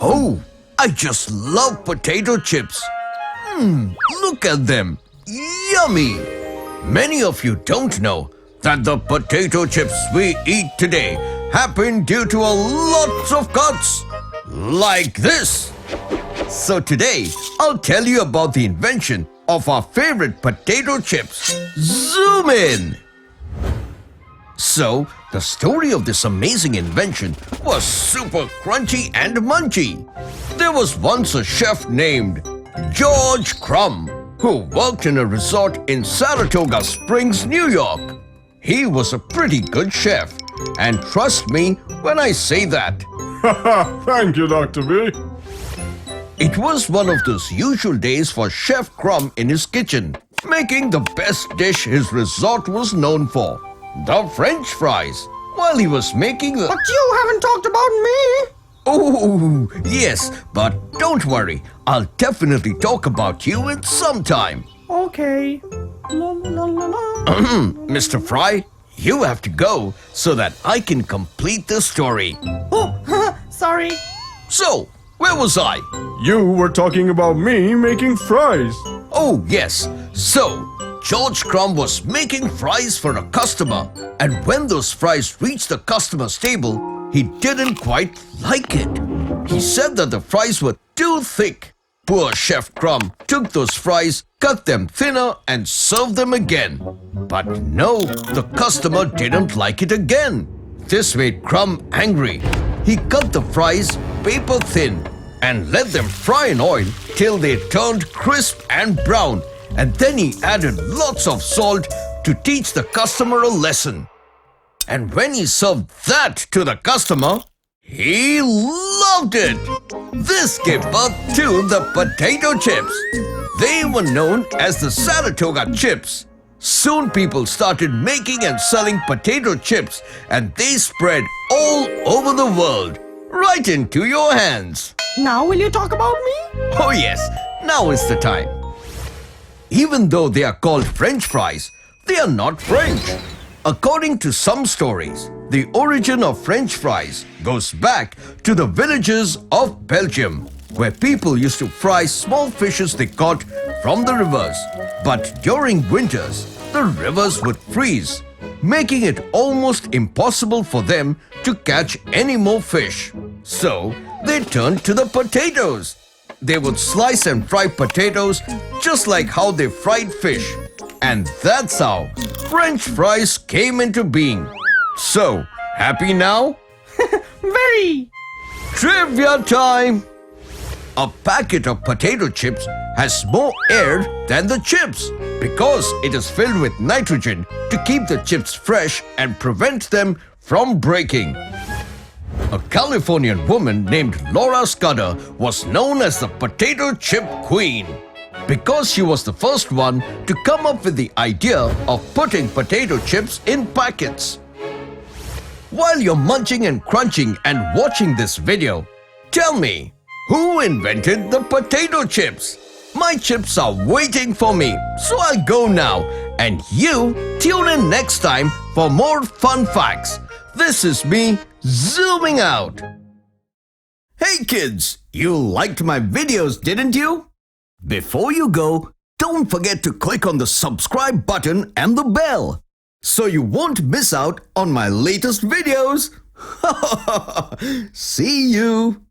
Oh, I just love potato chips. Look at them. Yummy! Many of you don't know that the potato chips we eat today happen due to a lots of cuts. Like this. So today, I'll tell you about the invention of our favorite potato chips. Zoom in! So, the story of this amazing invention was super crunchy and munchy. There was once a chef named George Crumb who worked in a resort in Saratoga Springs, New York. He was a pretty good chef, and trust me when I say that. Thank you, Dr. B. It was one of those usual days for Chef Crumb in his kitchen, making the best dish his resort was known for, the French fries, while he was making the... But you haven't talked about me! Oh, yes, but don't worry, I'll definitely talk about you in some time. Okay. La, la, la, la. Mr. Fry, you have to go so that I can complete the story. Oh, sorry. So, where was I? You were talking about me making fries. Oh, yes. So, George Crumb was making fries for a customer, and when those fries reached the customer's table, he didn't quite like it. He said that the fries were too thick. Poor Chef Crumb took those fries, cut them thinner, and served them again. But no, the customer didn't like it again. This made Crumb angry. He cut the fries paper thin and let them fry in oil till they turned crisp and brown. And then he added lots of salt to teach the customer a lesson. And when he served that to the customer, he loved it. This gave birth to the potato chips. They were known as the Saratoga chips. Soon people started making and selling potato chips, and they spread all over the world, right into your hands. Now will you talk about me? Oh yes, now is the time. Even though they are called French fries, they are not French. According to some stories, the origin of French fries goes back to the villages of Belgium, where people used to fry small fishes they caught from the rivers. But during winters, the rivers would freeze, making it almost impossible for them to catch any more fish. So, they turned to the potatoes. They would slice and fry potatoes just like how they fried fish. And that's how French fries came into being. So, happy now? Very. Trivia time! A packet of potato chips has more air than the chips because it is filled with nitrogen to keep the chips fresh and prevent them from breaking. A Californian woman named Laura Scudder was known as the potato chip queen because she was the first one to come up with the idea of putting potato chips in packets. While you're munching and crunching and watching this video, tell me, who invented the potato chips? My chips are waiting for me, so I'll go now. And you tune in next time for more fun facts. This is me zooming out. Hey kids, you liked my videos, didn't you? Before you go, don't forget to click on the subscribe button and the bell so you won't miss out on my latest videos. See you.